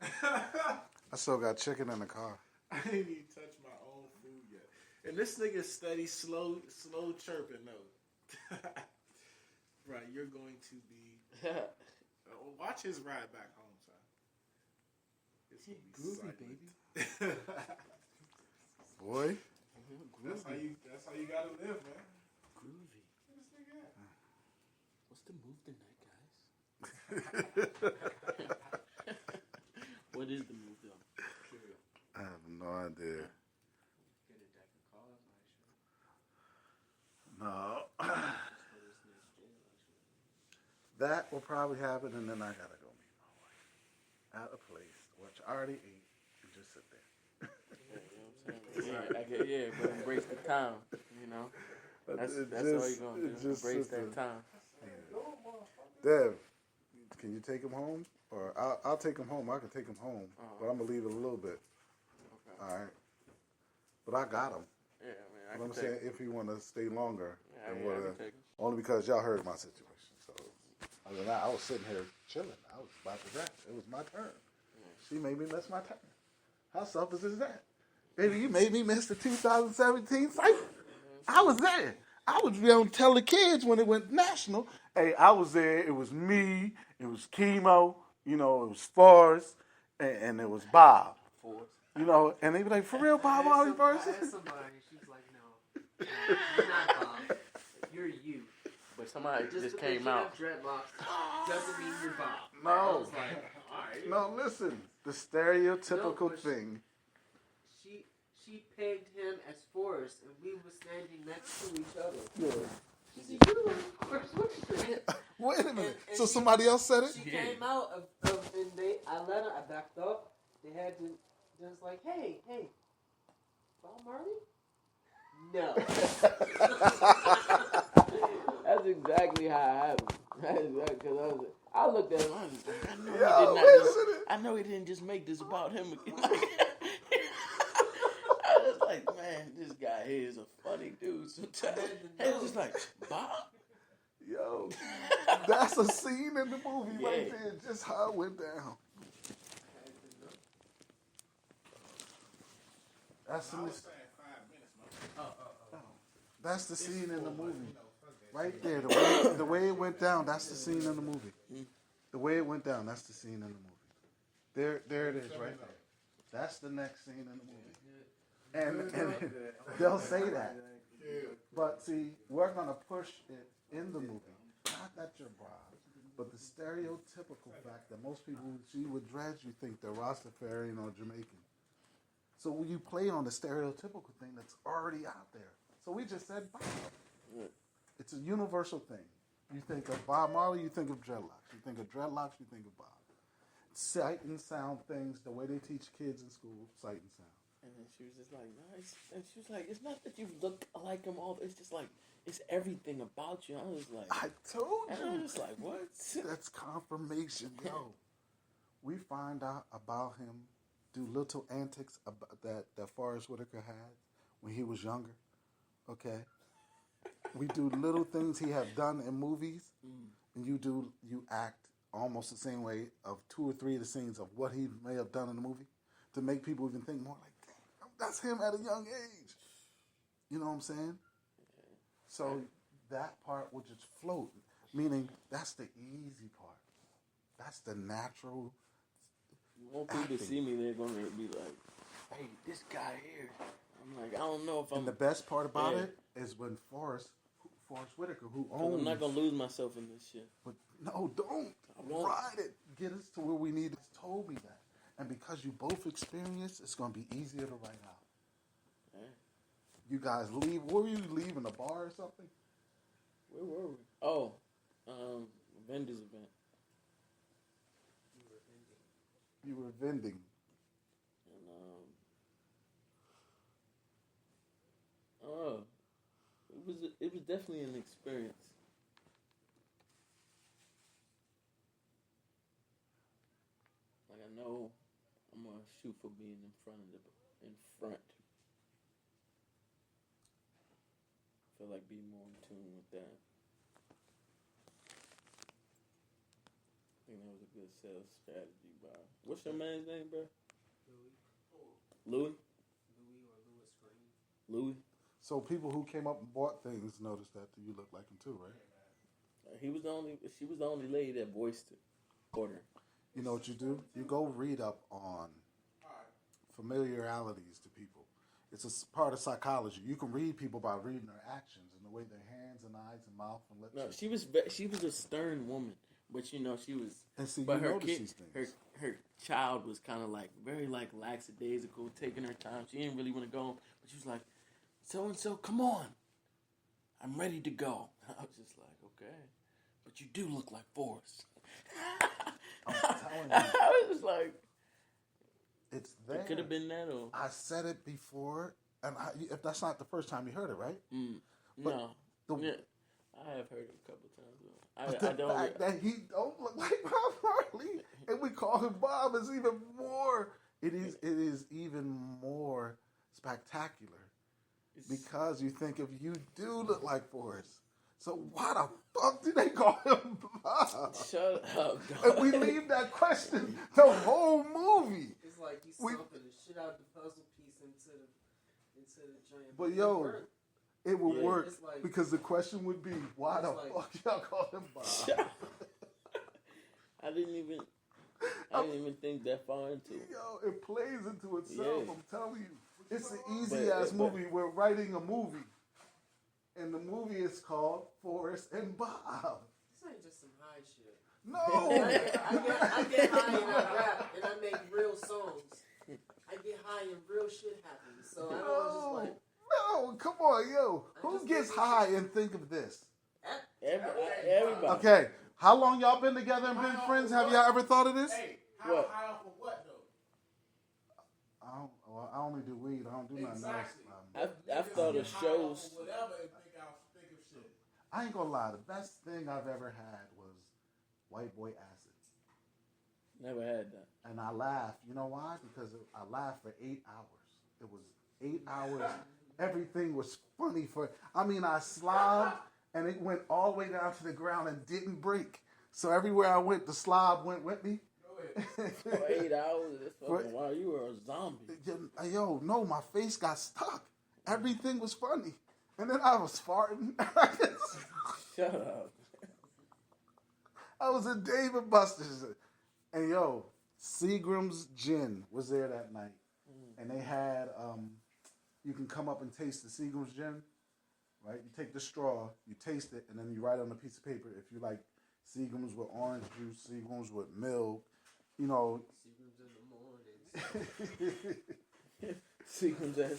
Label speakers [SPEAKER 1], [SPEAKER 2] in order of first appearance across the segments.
[SPEAKER 1] I still got chicken in the car.
[SPEAKER 2] I ain't even touched my own food yet. And this nigga steady slow chirping though. Right, you're going to be. Watch his ride back home, son. It's gonna be groovy, baby.
[SPEAKER 1] Boy.
[SPEAKER 2] That's how you gotta live, man.
[SPEAKER 3] Groovy. What's the move tonight, guys? What is the move, though?
[SPEAKER 1] I have no idea.
[SPEAKER 3] Get a deck of cards,
[SPEAKER 1] No. That will probably happen, and then I gotta go meet my wife at a place which I already ate and just sit there.
[SPEAKER 3] But embrace the time, you know. That's all you're gonna do. Embrace that time.
[SPEAKER 1] Dev, can you take him home? Or I'll take him home. I can take him home, but I'm gonna leave it a little bit. Okay. All right. But I got him.
[SPEAKER 3] Yeah, I mean,
[SPEAKER 1] I'm saying if you want to stay longer,
[SPEAKER 3] I can take him.
[SPEAKER 1] Only because y'all heard my situation. So other than that, I was sitting here chilling. I was about to rap. It was my turn. She made me miss my turn. How selfish is that? Baby, you made me miss the 2017 cycle. I was there. I was going to tell the kids when it went national. Hey, I was there. It was me. It was Chemo. You know, it was Forrest. And it was Bob. You know, and they be like, for real, Bob Marley versus?
[SPEAKER 4] I asked somebody, she's like, no, you're not Bob. You're you.
[SPEAKER 3] But somebody just came
[SPEAKER 4] you
[SPEAKER 3] out.
[SPEAKER 4] Have dreadlocks doesn't mean you're Bob.
[SPEAKER 1] No.
[SPEAKER 4] I was like, all right.
[SPEAKER 1] No, listen. The stereotypical thing.
[SPEAKER 4] She pegged him as Forrest, and we were standing next to each other.
[SPEAKER 1] Yeah.
[SPEAKER 4] She said, you were Forrest Whitaker.
[SPEAKER 1] Wait a minute.
[SPEAKER 4] And
[SPEAKER 1] So somebody else said it?
[SPEAKER 4] She came out and I backed up. They had to just like, hey, Bob Marley? No.
[SPEAKER 3] That's exactly how it happened. Because I looked at him. I know he didn't just make this about him. I was like, man, this guy here is a funny dude. Sometimes he was just like, Bob.
[SPEAKER 1] Yo, that's a scene in the movie right there. Just how it went down. That's That's the scene in the movie. Right there. The way it went down, that's the scene in the movie. The way it went down, that's the scene in the movie. There it is right there. That's the next scene in the movie. And they'll say that. But see, we're going to push it in the movie. Not that you're Bob, but the stereotypical fact that most people who see with dreads, you think they're Rastafarian or Jamaican. So when you play on the stereotypical thing that's already out there. So we just said Bob. It's a universal thing. You think of Bob Marley, you think of dreadlocks. You think of dreadlocks, you think of Bob. Sight and sound things, the way they teach kids in school, sight and sound.
[SPEAKER 3] And then she was just like, nice. And she was like, it's not that you look like them all. It's just like, it's everything about you. I was like,
[SPEAKER 1] I told you.
[SPEAKER 3] And I was just like, what?
[SPEAKER 1] That's confirmation, yo. We find out about him, do little antics that Forrest Whitaker had when he was younger. Okay? We do little things he have done in movies, and you act almost the same way of 2 or 3 of the scenes of what he may have done in the movie to make people even think more like, damn, that's him at a young age. You know what I'm saying? So that part will just float, meaning that's the easy part. That's the natural.
[SPEAKER 3] You want people to see me, they're going to be like, hey, this guy here. I'm like, I don't know if I'm...
[SPEAKER 1] And the best part about it is when Forrest Whitaker, who owns...
[SPEAKER 3] I'm not going to lose myself in this shit.
[SPEAKER 1] But no, don't. Ride it. Get us to where we need it. Told me that. And because you both experienced, it's going to be easier to write out. Yeah. You guys leave. Where were you leaving? A bar or something?
[SPEAKER 3] Where were we? Oh, vendors event.
[SPEAKER 1] You were vending.
[SPEAKER 3] And it was definitely an experience. Like I know I'm gonna shoot for being in front. I feel like be more in tune with that. think that was a good sales strategy, bro. What's your man's name, bro? Louis? Louis?
[SPEAKER 1] So people who came up and bought things noticed that you look like him too, right?
[SPEAKER 3] She was the only lady that voiced it. Order.
[SPEAKER 1] You know what you do? You go read up on familiarities to people. It's a part of psychology. You can read people by reading their actions and the way their hands and eyes and mouth and lips.
[SPEAKER 3] No, she was a stern woman, but you know she was.
[SPEAKER 1] And see,
[SPEAKER 3] but
[SPEAKER 1] you
[SPEAKER 3] her
[SPEAKER 1] notice
[SPEAKER 3] kid,
[SPEAKER 1] these things.
[SPEAKER 3] her child was kind of like very like lackadaisical, taking her time. She didn't really want to go, but she was like, "So and so, come on, I'm ready to go." I was just like, "Okay, but you do look like Forrest."
[SPEAKER 1] I'm telling you.
[SPEAKER 3] I was just like,
[SPEAKER 1] it's there.
[SPEAKER 3] it could have been that, or
[SPEAKER 1] I said it before, and if that's not the first time you heard it, right?
[SPEAKER 3] no. Yeah, I have heard it a couple times. I don't.
[SPEAKER 1] Fact that he don't look like Bob Marley, and we call him Bob is even more. It is even more spectacular because you think if you do look like Forrest. So why the fuck do they call him Bob?
[SPEAKER 3] Shut up, dog.
[SPEAKER 1] And we leave that question the whole movie.
[SPEAKER 4] It's like he's thumping the shit out the puzzle piece into the joint.
[SPEAKER 1] But yo, it would work
[SPEAKER 4] like,
[SPEAKER 1] because the question would be, why the fuck y'all call him Bob?
[SPEAKER 3] I didn't even think that far into it.
[SPEAKER 1] Yo, it plays into itself.
[SPEAKER 3] Yeah.
[SPEAKER 1] I'm telling you, it's an easy ass movie. We're writing a movie. And the movie is called Forrest and Bob.
[SPEAKER 4] This ain't just some high shit.
[SPEAKER 1] No!
[SPEAKER 4] I get high and I rap and I make real songs. I get high and real shit happens. So I don't just like...
[SPEAKER 1] No, come on, yo. Who gets high and think of this?
[SPEAKER 3] Everybody.
[SPEAKER 1] Okay, how long y'all been together and been friends? Have y'all ever thought of this?
[SPEAKER 2] Hey,
[SPEAKER 3] What?
[SPEAKER 2] high off of what, though?
[SPEAKER 1] I only do weed. I don't do nothing else.
[SPEAKER 3] I've thought of shows.
[SPEAKER 2] Whatever, and think of shit.
[SPEAKER 1] I ain't gonna lie. The best thing I've ever had was white boy acid.
[SPEAKER 3] Never had that.
[SPEAKER 1] And I laughed. You know why? Because I laughed for 8 hours. It was 8 hours. Everything was funny I slobbed and it went all the way down to the ground and didn't break. So everywhere I went, the slob went with me.
[SPEAKER 3] For 8 hours, that's fucking wild. You were a zombie.
[SPEAKER 1] Yo, no, my face got stuck. Everything was funny. And then I was farting.
[SPEAKER 3] Shut up.
[SPEAKER 1] I was in Dave & Buster's. And yo, Seagram's Gin was there that night. And they had, you can come up and taste the Seagram's Gin. Right? You take the straw, you taste it, and then you write on a piece of paper if you like Seagram's with orange juice, Seagram's with milk. You know,
[SPEAKER 4] Seagram's in the morning.
[SPEAKER 3] Seagram's at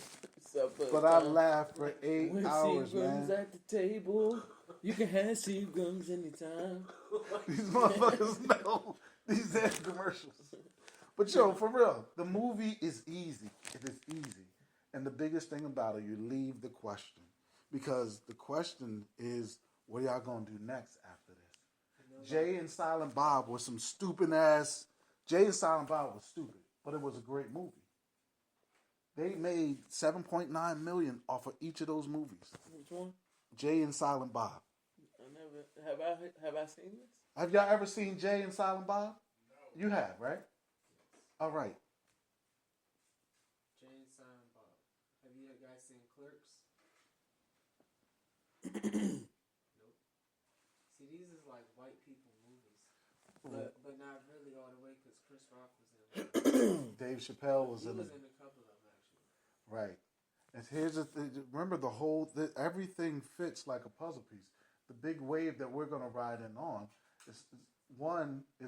[SPEAKER 3] supper.
[SPEAKER 1] But I laughed for 8
[SPEAKER 3] when
[SPEAKER 1] hours,
[SPEAKER 3] Seagram's
[SPEAKER 1] man.
[SPEAKER 3] at the table, you can have Seagram's anytime.
[SPEAKER 1] These motherfuckers know these damn commercials. But yo, for real, the movie is easy. It is easy. And the biggest thing about it, you leave the question. Because the question is, what are y'all going to do next after this? Jay and Silent Bob was some stupid ass... Jay and Silent Bob was stupid, but it was a great movie. They made $7.9 million off of each of those movies.
[SPEAKER 3] Which one?
[SPEAKER 1] Jay and Silent Bob.
[SPEAKER 3] Have I seen this?
[SPEAKER 1] Have y'all ever seen Jay and Silent Bob? No. You have, right? All right.
[SPEAKER 4] Jay and Silent Bob. Have you guys seen Clerks? Nope. See, these is like white people movies, but not really all the way because Chris Rock was in.
[SPEAKER 1] Dave Chappelle was in it.
[SPEAKER 4] He was in a couple of them actually.
[SPEAKER 1] Right. And here's the thing. Remember, everything fits like a puzzle piece. The big wave that we're going to ride in on is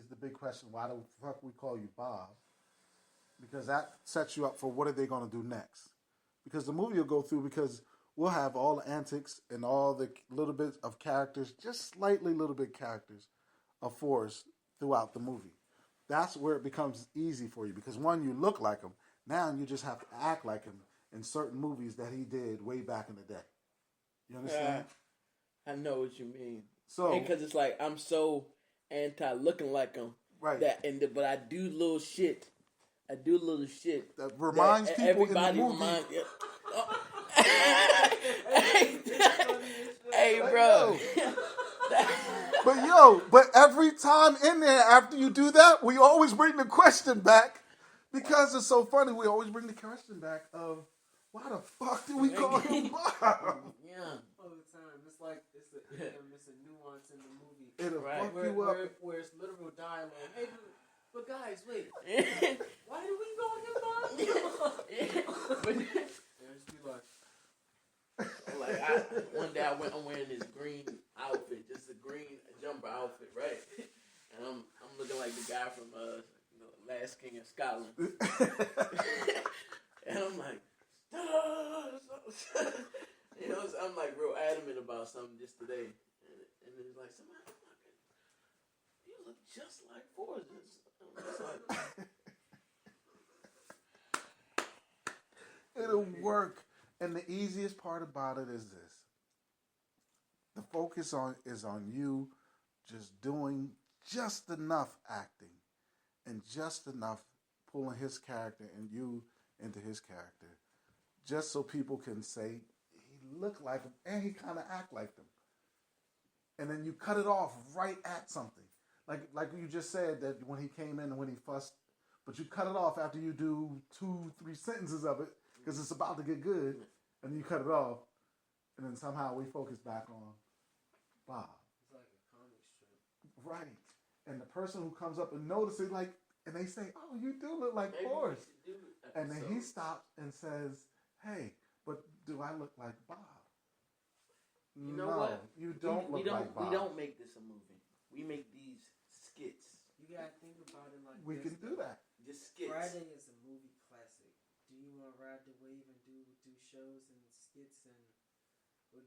[SPEAKER 1] the big question, why the fuck we call you Bob? Because that sets you up for what are they going to do next. Because the movie will go through because we'll have all the antics and all the little bits of characters, just slightly little bit characters of Forrest throughout the movie. That's where it becomes easy for you because one, you look like him. Now you just have to act like him in certain movies that he did way back in the day. You understand?
[SPEAKER 3] I know what you mean.
[SPEAKER 1] So
[SPEAKER 3] because it's like I'm so anti looking like him,
[SPEAKER 1] right?
[SPEAKER 3] But I do little shit.
[SPEAKER 1] That reminds people
[SPEAKER 3] everybody
[SPEAKER 1] in the movie.
[SPEAKER 3] Hey, bro.
[SPEAKER 1] But every time in there after you do that, we always bring the question back because it's so funny. We always bring the question back of why the fuck did we call him Bob?
[SPEAKER 3] Yeah.
[SPEAKER 4] All the time. It's like it's a nuance in the movie.
[SPEAKER 1] It'll fuck
[SPEAKER 4] where,
[SPEAKER 1] you up.
[SPEAKER 4] Where it's literal dialogue. Hey, but guys, wait. Why did we call him Bob?
[SPEAKER 3] But
[SPEAKER 4] Just be like,
[SPEAKER 3] one day I'm wearing this green outfit, just a green jumper outfit, right? And I'm looking like the guy from Last King of Scotland. And I'm like, I'm like real adamant about something just today. And it's like, somebody, you look just like Forrest.
[SPEAKER 1] It'll work. And the easiest part about it is this. The focus is on you just doing just enough acting and just enough pulling his character and you into his character. Just so people can say, he looked like him and he kind of act like them. And then you cut it off right at something. Like you just said that when he came in and when he fussed, but you cut it off after you do 2-3 sentences of it because it's about to get good, and you cut it off, and then somehow we focus back on Bob.
[SPEAKER 4] it's like a comic strip.
[SPEAKER 1] Right. And the person who comes up and notices, and they say, oh, you do look like Forrest. And then he stops and says, hey, but do I look like Bob?
[SPEAKER 3] You know
[SPEAKER 1] no,
[SPEAKER 3] what?
[SPEAKER 1] You don't look like Bob.
[SPEAKER 3] We don't make this a movie. We make these skits.
[SPEAKER 4] You gotta think about it like
[SPEAKER 1] We
[SPEAKER 4] this.
[SPEAKER 1] can do that.
[SPEAKER 3] Just skits.
[SPEAKER 4] Friday is a movie classic. Do you want to ride the wave and do shows and skits or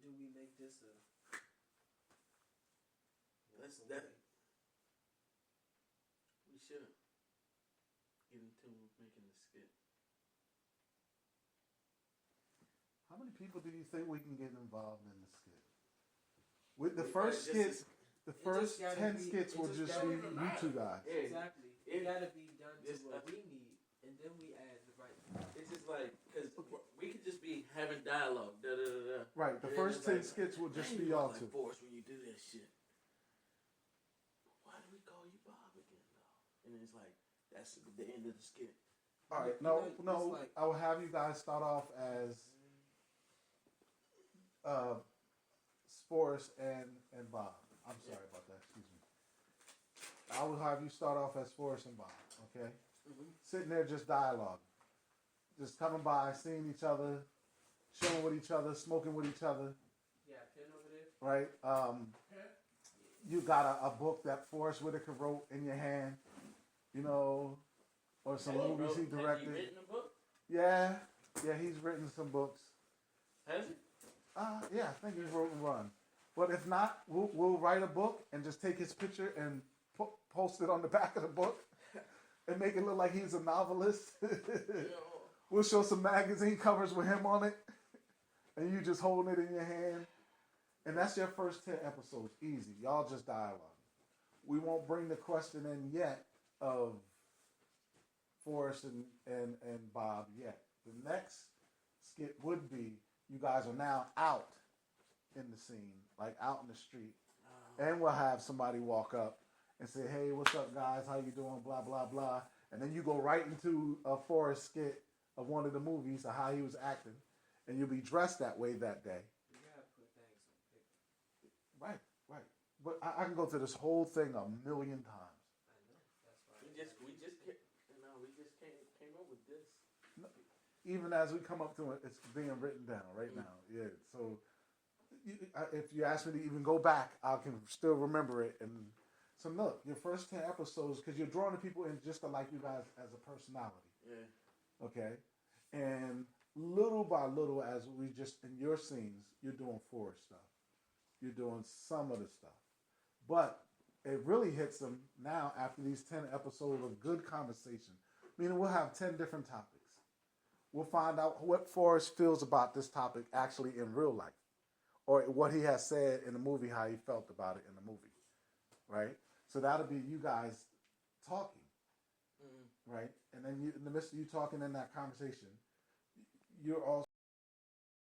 [SPEAKER 4] do we make this a?
[SPEAKER 3] That's that. We should get into making a skit.
[SPEAKER 1] How many people do you think we can get involved in the skit? With the first skits, the first 10 skits will just be you two guys.
[SPEAKER 3] Yeah.
[SPEAKER 4] Exactly. It gotta be done to what we need, and then we add the right.
[SPEAKER 3] It's just like, because we could just be having dialogue. Da, da, da, da.
[SPEAKER 1] Right, the
[SPEAKER 3] And
[SPEAKER 1] first
[SPEAKER 3] then
[SPEAKER 1] 10
[SPEAKER 3] it's
[SPEAKER 1] skits will just be
[SPEAKER 3] you
[SPEAKER 1] y'all
[SPEAKER 3] look
[SPEAKER 1] two.
[SPEAKER 3] like Forrest when you do that shit. Why do we call you Bob again, though? And it's like, that's the end of the skit.
[SPEAKER 1] All right,
[SPEAKER 4] You know,
[SPEAKER 1] no,
[SPEAKER 4] it's like-
[SPEAKER 1] I will have you guys start off as Forrest and Bob. I'm sorry about that, excuse me. I will have you start off as Forrest and Bob, okay?
[SPEAKER 3] Mm-hmm.
[SPEAKER 1] Sitting there just dialogue. Just coming by, seeing each other, chilling with each other, smoking with each other,
[SPEAKER 4] Yeah, pen over there.
[SPEAKER 1] right? You got a book that Forrest Whitaker wrote in your hand, or some movies he directed.
[SPEAKER 3] Has he written a book?
[SPEAKER 1] Yeah, he's written some books.
[SPEAKER 3] Has he?
[SPEAKER 1] Yeah, I think he's wrote and run. But if not, we'll write a book and just take his picture and post it on the back of the book and make it look like he's a novelist. We'll show some magazine covers with him on it, and you just holding it in your hand. And that's your first 10 episodes. Easy. Y'all just dialogue. We won't bring the question in yet of Forrest and Bob yet. The next skit would be you guys are now out in the scene, like out in the street. And we'll have somebody walk up and say, hey, what's up, guys? How you doing? Blah, blah, blah. And then you go right into a Forrest skit of one of the movies of how he was acting. And you'll be dressed that way that day.
[SPEAKER 4] You gotta put things on paper.
[SPEAKER 1] Right. But I can go through this whole thing a million times.
[SPEAKER 4] I know. That's why.
[SPEAKER 3] We just came up with this.
[SPEAKER 1] Even as we come up to it, it's being written down right now. Yeah. So if you ask me to even go back, I can still remember it. And so look, your first 10 episodes, because you're drawing the people in just to like you guys as a personality.
[SPEAKER 3] Yeah.
[SPEAKER 1] Okay. And little by little, as we just in your scenes, you're doing Forrest stuff. You're doing some of the stuff. But it really hits them now after these 10 episodes of good conversation. Meaning we'll have 10 different topics. We'll find out what Forrest feels about this topic actually in real life. Or what he has said in the movie, how he felt about it in the movie. Right? So that'll be you guys talking. Right? And then in the midst of you talking in that conversation, you're also